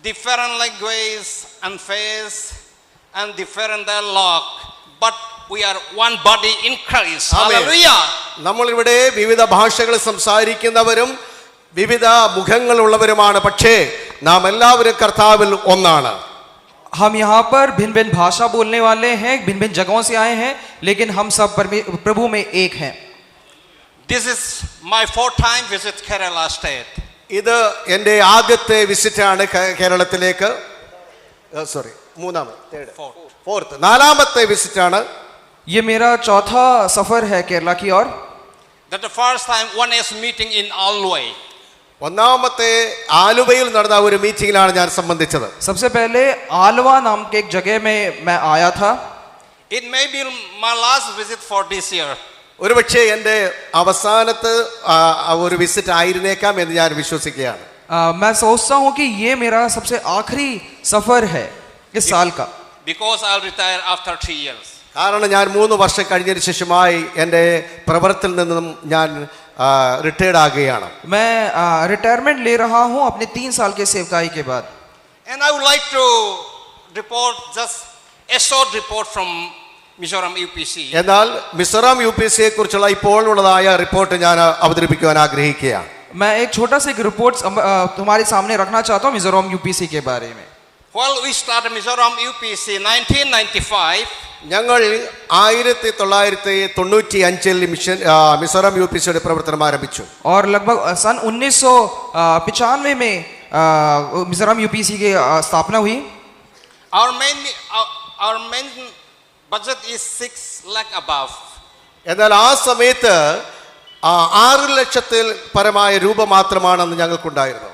different language and face and different dialogue, but we are one body in Christ. Hallelujah. നമ്മൾ ഇവിടെ വിവിധ ഭാഷകൾ സംസാരിക്കുന്നവരും വിവിധ മുഖങ്ങളുള്ളവരുമാണ്, പക്ഷേ നാം എല്ലാവരും കർത്താവിൽ ഒന്നാണ്. हम यहाँ पर भिन्न भिन्न भाषा बोलने वाले हैं, भिन्न भिन्न जगहों से आए हैं, लेकिन हम सब प्रभु में एक हैं. This is my fourth time visit Kerala state. ഇത് എൻ്റെ ആദ്യത്തെ വിസിറ്റാണ് കേരളത്തിലേക്ക്. ഫോർത്ത് നാലാമത്തെ വിസിറ്റാണ്. ये मेरा चौथा सफर है केरला की ओर. That the first time one is meeting in Alway. ഒന്നാമത്തെ ആലുവയിൽ നടന്ന ഒരു മീറ്റിംഗിലാണ് ഞാൻ സംബന്ധിച്ചത്. सबसे पहले आलवा नाम के एक जगह में मैं आया था. It may be my last visit for this year. ഒരുപക്ഷെ എൻ്റെ അവസാനത്തെ ഒരു വിസിറ്റ് ആയിരുന്നേക്കാം എന്ന് ഞാൻ വിശ്വസിക്കുകയാണ്. मैं सोचता हूँ कि ये मेरा सबसे आखिरी सफर है इस साल का. Because I'll retire after 3 years. കാരണം ഞാൻ 3 വർഷം കഴിഞ്ഞതിന് ശേഷമായി എൻ്റെ പ്രവർത്തനത്തിൽ നിന്നും ഞാൻ റിട്ടയർഡ് ആകുകയാണ്. मैं रिटायरमेंट ले रहा हूँ अपने 3 साल के सेवकाई के बाद. And I would like to report just a short report from Mizoram UPC. എന്നാൽ മിസോറാം യുപിസിയെ കുറിച്ചുള്ള ഇപ്പോൾ ഉള്ളതായ റിപ്പോർട്ട് ഞാൻ അവതരിപ്പിക്കുവാൻ ആഗ്രഹിക്കുകയാണ്. मैं एक छोटा सा एक रिपोर्ट तुम्हारे सामने रखना चाहता हूँ मिजोरम यूपीसी के बारे में. Well, we started Mizoram UPC 1995. ഞങ്ങൾ 1995 മിഷൻ മിസോറാം യുപിസിയുടെ പ്രവർത്തനം ആരംഭിച്ചു. और लगभग सन 1995 में मिजोरम यूपीसी की स्थापना हुई. Our main budget is 6 lakh above. എന്നാൽ ആ സമയത്ത് 6 ലക്ഷത്തിൽ പരമായ രൂപ മാത്രമാണെന്ന് ഞങ്ങൾക്കുണ്ടായിരുന്നു.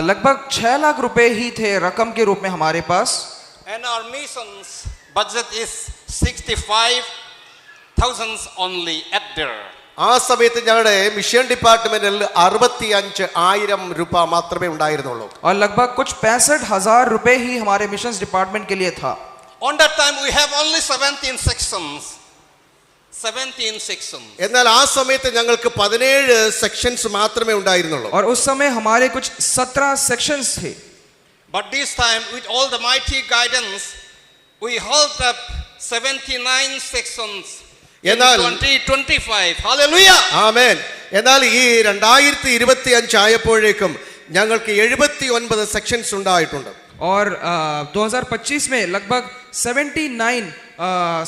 लगभग 6 लाख रुपए ही थे रकम के रूप में हमारे पास. And our missions budget is 65,000 only at there. ആ സമയത്ത് ഞങ്ങളുടെ മിഷൻ ഡിപ്പാർട്ട്മെന്റിൽ 65,000 രൂപ മാത്രമേ ഉണ്ടായിരുന്നുള്ളൂ. और लगभग कुछ 65,000 रुपए ही हमारे मिशंस डिपार्टमेंट के लिए था. On that time we have only 17 sections. എന്നാൽ ആ സമയത്ത് ഞങ്ങൾക്ക് 17 സെക്ഷൻസ് മാത്രമേ ഉണ്ടായിരുന്നുള്ളൂ. और उस समय हमारे कुछ 17 सेक्शंस थे. But this time with all the mighty guidance we held up 79 sections. എന്നാൽ 2025. Hallelujah. ആമേൻ. എന്നാൽ ഈ 2025 ആയപ്പോഴേക്കും ഞങ്ങൾക്ക് 79 സെക്ഷൻസ് ഉണ്ടായിട്ടുണ്ട്. और 2025 में लगभग 79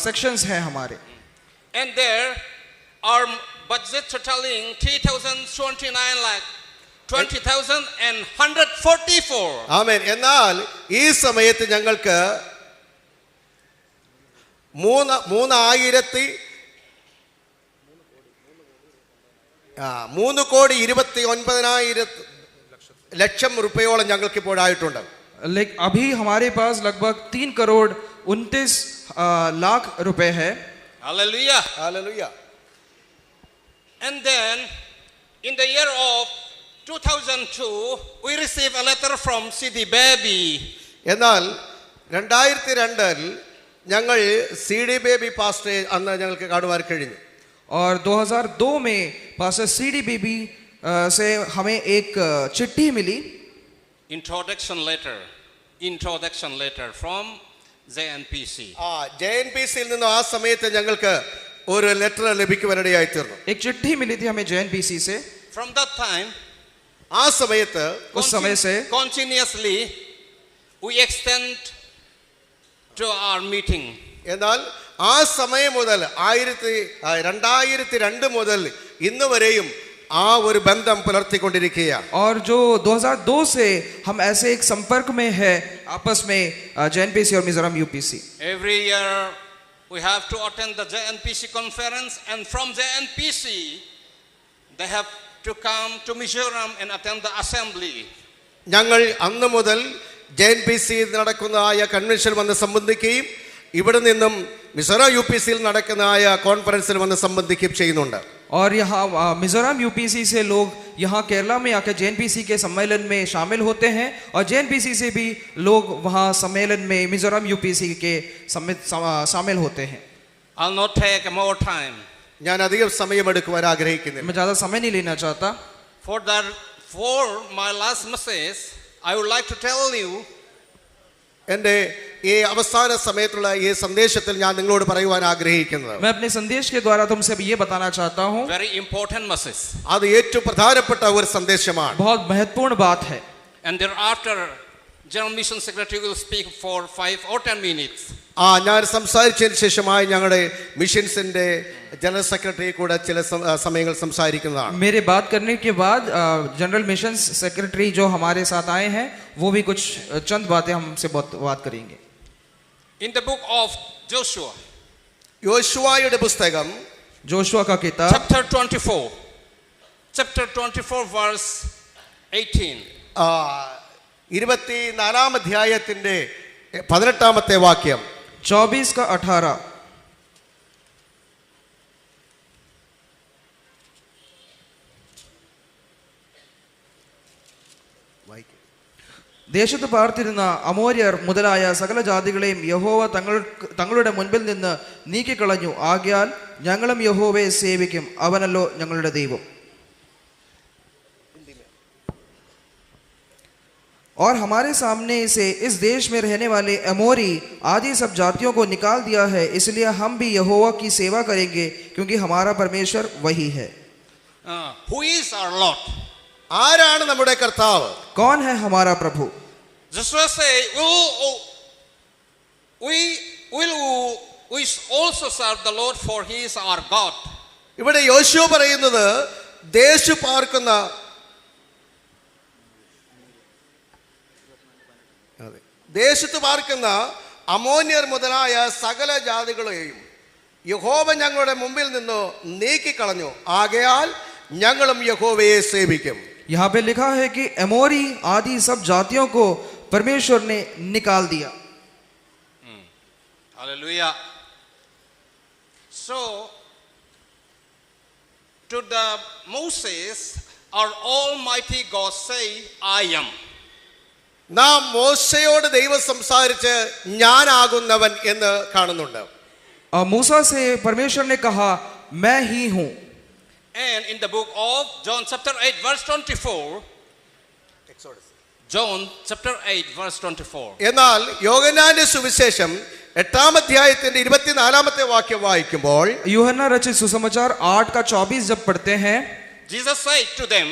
सेक्शंस हैं हमारे. And there our budget totaling 3,029 lakh 20,144. ആമേൻ. എന്നാൽ ഈ സമയത്ത് ഞങ്ങൾക്ക് 3,29,00,000 ലക്ഷം രൂപയോളം ഞങ്ങൾക്ക് ഇപ്പോഴായിട്ടുണ്ട്. अभी हमारे पास लगभग 3,29 लाख रुपए है. Hallelujah. Hallelujah. And then in the year of 2002 we received a letter from CD Baby. എന്നാൽ 2002 ഞങ്ങൾ CD Baby പാസ്റ്റർ അന്ന് ഞങ്ങൾക്ക് കാണുവാൻ കഴിഞ്ഞു. और 2002 में पास्टर CD Baby से हमें एक चिट्ठी मिली. Introduction letter from JNPC. JNPCയിൽ നിന്ന് ആ സമയത്ത് ഞങ്ങൾക്ക് ഒരു ലെറ്റർ ലഭിക്കുവാനിടയായി തീർന്നു. एक चिट्ठी मिली थी हमें JNPC से. From that time ആ സമയത്ത് उस समय से continuously we extend to our meeting. എന്നാൽ ആ സമയം മുതൽ 2002 മുതൽ ഇന്ന് വരെയും ആ ഒരു ബന്ധം പുലർത്തിക്കൊണ്ടിരിക്കുകയാണ്. और जो 2002 से हम ऐसे एक संपर्क में है आपस में JNPC और Mizoram UPC. Every year we have to attend the JNPC conference, and from JNPC they have to come to Mizoram and attend the assembly. ഞങ്ങൾ അന്ന് മുതൽ JNPC നടക്കുന്നതായ കൺവെൻഷൻ വന്ന് സംബന്ധിക്കുകയും ഇവിടെ നിന്നും മിസോറാം UPCയിൽ നടക്കുന്നതായ കോൺഫറൻസിൽ വന്ന് സംബന്ധിക്കുകയും ചെയ്യുന്നുണ്ട്. और यहाँ मिजोरम UPC से लोग यहाँ केरला में आकर JNPC के सम्मेलन में शामिल होते हैं, और JNPC से भी लोग वहाँ सम्मेलन में मिजोरम UPC के शामिल होते हैं. I'll not take more time. ഞാൻ അധികം സമയമെടുക്കുവാൻ ആഗ്രഹിക്കുന്നില്ല. मैं ज़्यादा समय नहीं लेना चाहता. For my last message, I would like to tell you എൻ്റെ ഈ അവസാന സമയത്തുള്ള ഈ സന്ദേശത്തിൽ ഞാൻ നിങ്ങളോട് പറയുവാൻ ആഗ്രഹിക്കുന്നത് मैं अपने संदेश के द्वारा तुमसे अब ये बताना चाहता हूँ very important message. അത് ഏറ്റവും പ്രധാനപ്പെട്ട ഒരു സന്ദേശമാണ്. बहुत महत्वपूर्ण बात है. And thereafter, General Mission Secretary will speak for 5 or 10 minutes. ഞാൻ സംസാരിച്ചതിന് ശേഷമായി ഞങ്ങളുടെ മിഷൻസിന്റെ जनरल सेक्रेटरी കൂടെ ചില സമയങ്ങൾ സംസാരിക്കുന്നതാണ്. मेरे बात करने के बाद जनरल मिशन सेक्रेटरी जो हमारे साथ आए हैं वो भी कुछ चंद बातें हमसे बात करेंगे. In the book of Joshua, യോശുവയുടെ പുസ്തകം जोशुआ का किताब chapter 24 verse 18. 24-ാം അധ്യായത്തിന്റെ 18-ാമത്തെ വാക്യം. 24 का 18. ദേശത്ത് പാർത്തിരുന്ന അമോര്യർ മുതലായ സകല ജാതികളെയും യഹോവ തങ്ങളുടെ മുൻപിൽ നിന്ന് നീക്കിക്കളഞ്ഞു. ആകയാൽ ഞങ്ങളും യഹോവയെ സേവിക്കും, അവനല്ലോ ഞങ്ങളുടെ ദൈവം. और हमारे सामने से इस देश में रहने वाले अमोरी आदि सब जातियों को निकाल दिया है, इसलिए हम भी यहोवा की सेवा करेंगे, क्योंकि हमारा परमेश्वर वही है. Who is our Lord? ആരാണ് നമ്മുടെ കർത്താവ്? कौन है हमारा प्रभु? Joshua say, we also serve the Lord, for he is our God. ഇവിടെ യോശുവ പറയുന്നത് ദേശത്ത് പാർക്കുന്ന അമോന്യർ മുതലായ സകല ജാതികളെയും യഹോവ ഞങ്ങളുടെ മുമ്പിൽ നിന്ന് നീക്കിക്കളഞ്ഞു. ആകയാൽ ഞങ്ങളും യഹോവയെ സേവിക്കും. यहाँ पे लिखा है कि एमोरी आदि सब जातियों को परमेश्वर ने निकाल दिया. Hallelujah. So to the Moses, our Almighty God say, I am. നാം മോശയോട് ദൈവം സംസാരിച്ച് ഞാനാകുന്നവൻ എന്ന് കാണുന്നുണ്ട്. मूसा से परमेश्वर ने कहा मैं ही हूँ. And in the book of John chapter 8 verse 24, John chapter 8 verse 24. എന്നാൽ യോഹന്നാന്റെ സുവിശേഷം 8-ാം അധ്യായത്തിന്റെ 24-ാമത്തെ വാക്യം വായിക്കുമ്പോൾ यूहन्ना रचित सुसमाचार 8 का 24 जब पढ़ते हैं, Jesus said to them,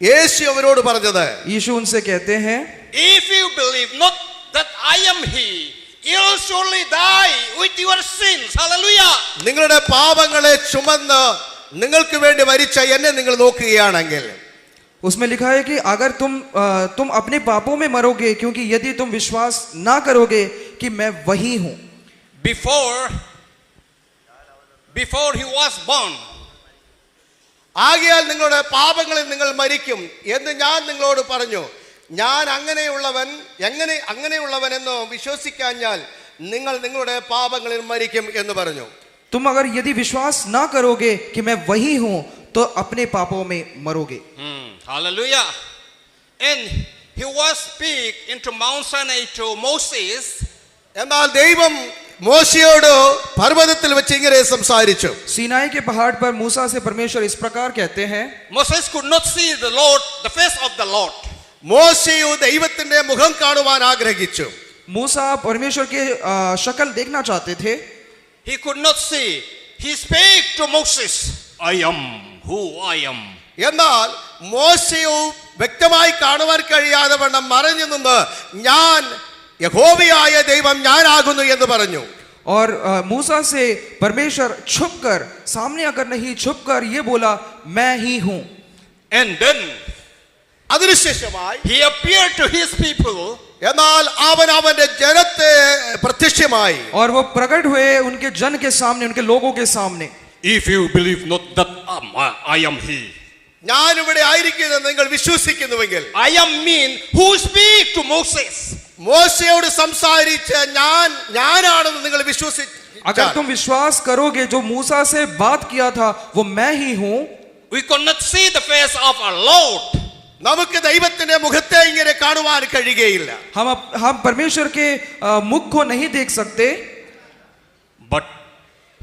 യേശു അവരോട് പറഞ്ഞത്, यीशु उनसे कहते हैं, if you believe not that I am he, you'll surely die with your sins. Hallelujah. നിങ്ങളുടെ പാപങ്ങളെ ചുമന്ന് നിങ്ങൾക്ക് വേണ്ടി മരിച്ച എന്നെ നിങ്ങൾ നോക്കുകയാണെങ്കിൽ, उसमें लिखा है कि अगर तुम अपने पापों में मरोगे, क्योंकि यदि तुम विश्वास ना करोगे कि मैं वही हूं. Before he was born, ആകയാൽ നിങ്ങളുടെ പാപങ്ങളിൽ നിങ്ങൾ മരിക്കും എന്ന് ഞാൻ നിങ്ങളോട് പറഞ്ഞു. ഞാൻ അങ്ങനെയുള്ളവനെന്ന് വിശ്വസിക്കാഞ്ഞാൽ നിങ്ങൾ നിങ്ങളുടെ പാപങ്ങളിൽ മരിക്കും എന്ന് പറഞ്ഞു. तुम अगर यदि विश्वास ना करोगे कि मैं वही हूं तो अपने पापों में मरोगे. Hallelujah. And he was speak into Mount Sinai to Moses. എന്നാൽ ദൈവം മോശയോട് പർവ്വതത്തിൽ വെച്ച് ഇങ്ങനെ സംസാരിച്ചു. सीनाई के पहाड़ पर मूसा से परमेश्वर इस प्रकार कहते हैं. Moses could not see the Lord, the face of the Lord. മോശയോ ദൈവത്തിന്റെ മുഖം കാണുവാൻ ആഗ്രഹിച്ചു. मूसा परमेश्वर के शक्ल देखना चाहते थे. He could not see. He spake to Moses, I am who I am. എന്നാൽ മോശയോ വ്യക്തമായി കാണുവാൻ കഴിയാതെ വണ്ണം മറഞ്ഞു നിന്ന് ഞാൻ യഹോവയായ ദൈവം ഞാനാകുന്നു എന്ന് പറഞ്ഞു. और मूसा से परमेश्वर छुपकर, सामने आकर नहीं, छुपकर ये बोला मैं ही हूं. And then അതിനുശേഷമായി he appeared to his people. എന്നാൽ അവൻ അവന്റെ ജനത്തെ പ്രത്യക്ഷമായി. और वो प्रकट हुए उनके जन के सामने, उनके लोगों के सामने. If you believe not that I am he. ഞാൻ ഇവിടെ ആയിരിക്കുന്നത് നിങ്ങൾ വിശ്വസിക്കുന്നുവെങ്കിൽ, I am mean who speak to Moses. മോശയോട് സംസാരിച്ച് ഞാനാണെന്ന് നിങ്ങൾ अगर तुम विश्वास करोगे जो मूसा से बात किया था वो मैं ही हूं. We could not see the face of our Lord. നമുക്ക് ദൈവത്തിന്റെ മുഖത്തെ ഇങ്ങനെ കാണുവാൻ കഴിയുകയില്ല. हम परमेश्वर के मुख को नहीं देख सकते. But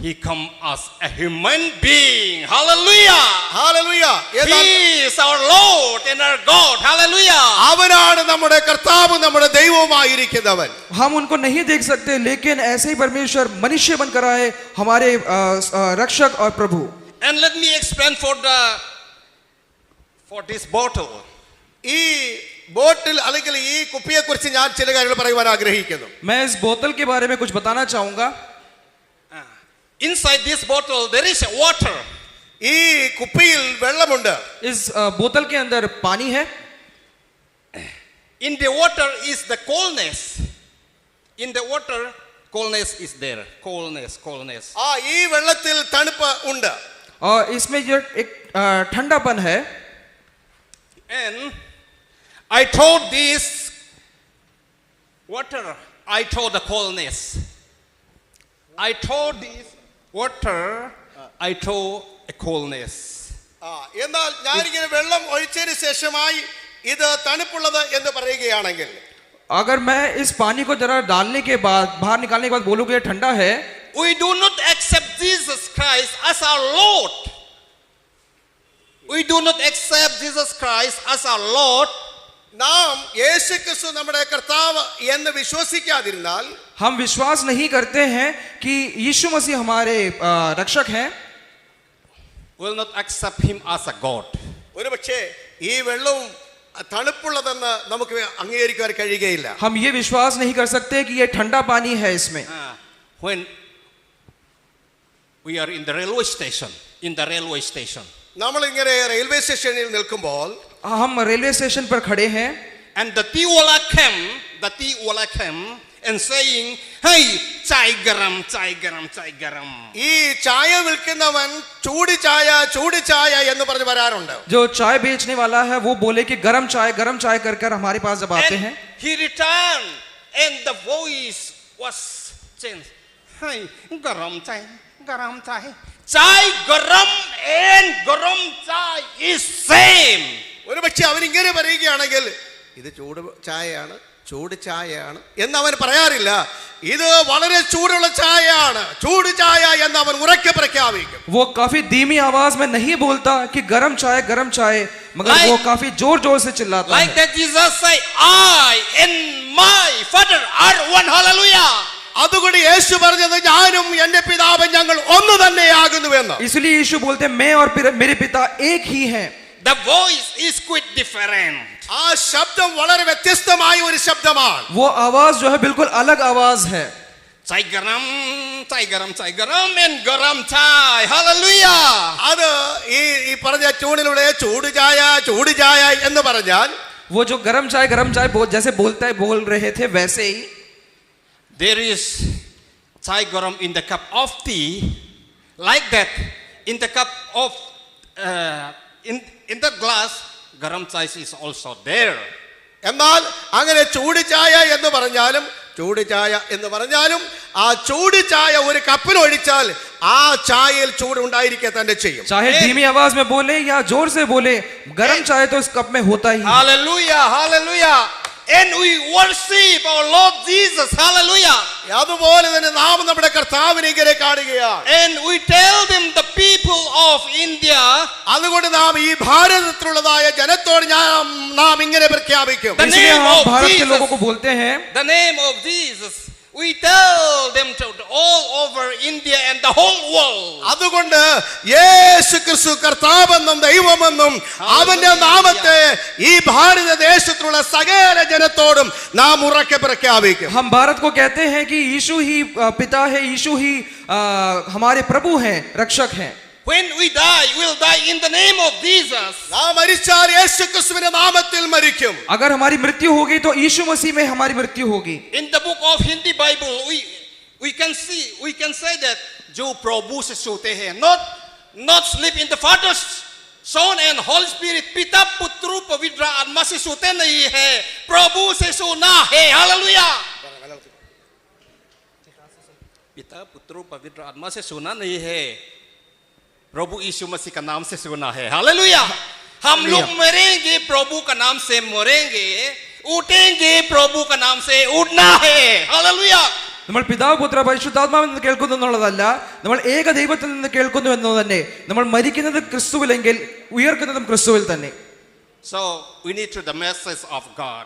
He come as a human being. Hallelujah. Hallelujah. എന്നാൽ He is our Lord and our God. Hallelujah. അവനാണ് നമ്മുടെ കർത്താവും നമ്മുടെ ദൈവവുമായിരിക്കുന്നവൻ. हम उनको नहीं देख सकते, लेकिन ऐसे ही परमेश्वर मनुष्य बनकर आए, हमारे रक्षक और प्रभु. And let me explain for this bottle. ഈ ബോട്ടിൽ അല്ലെങ്കിൽ ഈ കുപ്പിയെ കുറിച്ച് ഞാൻ ചില കാര്യങ്ങൾ പറയുവാൻ ആഗ്രഹിക്കുന്നു. मैं इस बोतल के बारे में कुछ बताना चाहूंगा. Inside this bottle there is water. ഈ കുപ്പിയിൽ വെള്ളമുണ്ട്. इस बोतल के अंदर पानी है. In the water is the coldness. In the water coldness is there. Coldness. ഈ വെള്ളത്തിൽ തണുപ്പ് ഉണ്ട്. और इसमें जो एक ठंडापन है. And I told this water, I told the coldness. I told this water, I told a coldness. എന്നാൽ ഞാനിങ്ങനെ വെള്ളം ഒഴിച്ചതിന് ശേഷമായി ഇത് തണുപ്പുള്ളത് എന്ന് പറയുകയാണെങ്കിൽ, अगर मैं इस पानी को जरा डालने के बाद, बाहर निकालने के बाद बोलूँ ये ठंडा है, We do not accept Jesus Christ as our Lord. We do not accept Jesus Christ as our Lord. നാം യേശുക്രിസ്തു നമ്മുടെ കർത്താവ് എന്ന് വിശ്വസിക്കാതിരുന്നാൽ, हम विश्वास नहीं करते हैं कि यीशु मसीह हमारे रक्षक हैं, Will not accept him as a God. ഒരുപക്ഷേ ഈ വെള്ളവും തണുപ്പുള്ളതെന്ന് നമുക്ക് അംഗീകരിക്കാൻ കഴിയുകയില്ല. हम ये विश्वास नहीं कर सकते कि ये ठंडा पानी है इसमें. When we are in the railway station, നമ്മൾ ഇങ്ങനെ റെയിൽവേ സ്റ്റേഷനിൽ നിൽക്കുമ്പോൾ, हम रेलवे स्टेशन पर खड़े हैं, and the tea wala came and saying, hey, chai garam. ഈ ചായ വിൽക്കുന്നവൻ ചൂട് ചായ എന്ന് പറഞ്ഞ് വരാറുണ്ട്. जो चाय बेचने वाला है वो बोले कि गरम चाय कर कर हमारे पास जब आते हैं. And he returned and the voice was changed. Hey, garam chai. Chai garam and garam chai is same. ഒരുപക്ഷെ അവൻ ഇങ്ങനെ പറയുകയാണെങ്കിൽ ഇത് ചൂട് ചായയാണ് എന്ന് അവൻ പറയാറില്ല. ഇത് വളരെ ചൂടുള്ള ചായയാണ്, ചൂട് ചായ എന്ന് അവൻ ഉറക്കെ പ്രഖ്യാപിക്കും. वो काफी धीमी आवाज में नहीं बोलता कि गरम चाय, मगर वो काफी जोर से चिल्लाता Like है. that Jesus say, I and my Father are one. Hallelujah. അതുകൊണ്ട് യേശു പറഞ്ഞത് ഞാനും എന്റെ പിതാവും ഞങ്ങൾ ഒന്ന് തന്നെയാകുന്നുവെന്ന്. इसलिए यीशु बोलते मैं और मेरे पिता एक ही हैं. The voice is quite different. ആ ശബ്ദം വളരെ വ്യത്യസ്തമായ ഒരു ശബ്ദമാണ്. वो आवाज जो है बिल्कुल अलग आवाज है. Chai garam and garam chai. Hallelujah. അത് ഈ പറഞ്ഞ ട്യൂണിലൂടെ ചൂട് ചായ എന്ന് പറഞ്ഞാൽ, वो जो गरम चाय जैसे बोल रहे थे वैसे ही There is chai garam in the cup of tea, like that. In the cup of in the glass, garam chai is also there. എന്നാൽ അങ്ങനെ ചൂട് ചായ എന്ന് പറഞ്ഞാലും ആ ചൂട് ചായ ഒരു കപ്പിൽ ഒഴിച്ചാൽ ആ ചായയിൽ ചൂട് ഉണ്ടായിരിക്കുക തന്നെ ചെയ്യും. चाहे धीमी आवाज में बोले या जोर से बोले, गरम चाय तो इस कप में होता ही. Hallelujah. And we worship our Lord Jesus. Hallelujah. അതുപോലെ തന്നെ നാം നമ്മുടെ കർത്താവിനെ ഇങ്ങനെ കാണുകയാണ്. And we tell them, the people of India, അതുകൊണ്ട് നാം ഈ ഭാരതത്തിലുള്ളതായ ജനത്തോട് നാം ഇങ്ങനെ പ്രഖ്യാപിക്കും. इसलिए हम भारत के लोगों को बोलते हैं, the name of Jesus. We tell them to all over India and the whole world. അതുകൊണ്ട് യേശുക്രിസ്തു കർത്താവെന്നും ദൈവമെന്നും അവന്റെ നാമത്തെ ഈ ഭാരതദേശത്തിലുള്ള സകല ജനത്തോടും നാം ഉറക്കെ പ്രഖ്യാപിക്കും. हम भारत को कहते हैं कि यीशु ही पिता है, यीशु ही हमारे प्रभु हैं, रक्षक हैं. When we die, we'll die in the name of Jesus. നാം മരിച്ചാൽ യേശുക്രിസ്തുവിന്റെ നാമത്തിൽ മരിക്കും. अगर हमारी मृत्यु होगी तो यीशु मसीह में हमारी मृत्यु होगी. In the book of Hindi Bible, we can say that जो प्रभु से सोते हैं, not sleep in the Father, Son and Holy Spirit. पिता पुत्र पवित्र आत्मा से सोते नहीं है, प्रभु से सोना है. हालेलुया. पिता पुत्र पवित्र आत्मा से सोना नहीं है, प्रभु यीशु मसीह का नाम से सोना है. हालेलुया. हम लोग मरेंगे, प्रभु का नाम से मरेंगे, उठेंगे, प्रभु का नाम से उठना है. हालेलुया. നമ്മൾ പിതാവ് പുത്ര പരിശുദ്ധാത്മാവിൽ നിന്ന് കേൾക്കുന്നു എന്നുള്ളതല്ല, നമ്മൾ ഏക ദൈവത്തിൽ നിന്ന് കേൾക്കുന്നു എന്ന് തന്നെ. നമ്മൾ മരിക്കുന്നത് ക്രിസ്തുവിലെങ്കിൽ ഉയർക്കുന്നതും ക്രിസ്തുവിൽ തന്നെ. So we need to the message of God.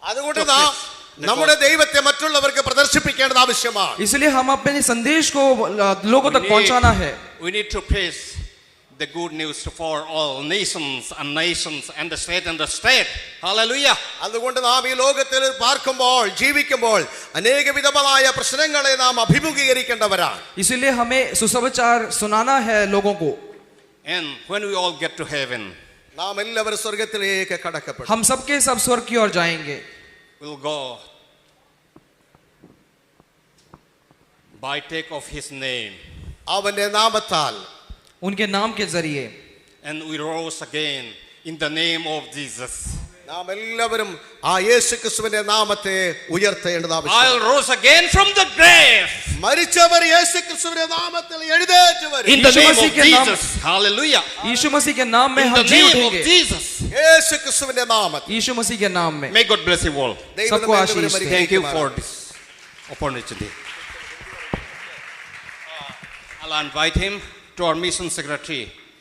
അതുകൊണ്ട് നാം നമ്മുടെ ദൈവത്തെ മറ്റുള്ളവർക്ക് പ്രദർശിപ്പിക്കേണ്ടത് ആവശ്യമാണ്. इसलिए हम अपने संदेश को लोगों तक पहुंचाना है. We need to preach the good news for all nations and the state. Hallelujah. അതുകൊണ്ട് നാം ഈ ലോകത്തിൽ പാർക്കുമ്പോൾ ജീവിക്കുമ്പോൾ അനേക വിധമായ പ്രശ്നങ്ങളെ നാം അഭിമുഖീകരിക്കേണ്ടവരാണ്. इसलिए हमें सुसमाचार सुनाना है लोगों को. And when we all get to heaven, നാം എല്ലാവരും സ്വർഗ്ഗത്തിലേക്ക് കടക്കപ്പെടും. हम सबके सब स्वर्ग की ओर जाएंगे. we'll go by take of his name. അവന്റെ നാമത്താൽ, उनके नाम के जरिए. And we rose again in the name of Jesus. നാം എല്ലാവരും ആ യേശു ക്രിസ്തുവിന്റെ നാമത്തെ ഉയർത്തേണ്ടത് I'll ആവശ്യമാണ്. rose again from the grave മരിച്ചവർ യേശു ക്രിസ്തുവിന്റെ നാമത്തിൽ എഴുന്നേറ്റ് വരും. in the Yeshu name Masih of के नाम- Jesus. Hallelujah. यीशु मसीह के नाम में In हम the जी name of उठेंगे. Jesus. യേശു ക്രിസ്തുവിന്റെ നാമത്തിൽ. यीशु मसीह के नाम में. May God bless you all. ദൈവം सबको നമ്മെ आशीष എല്ലാവരെയും दे. Thank you for അനുഗ്രഹിക്കുമാറാകട്ടെ. this opportunity. I'll invite him to our mission secretary.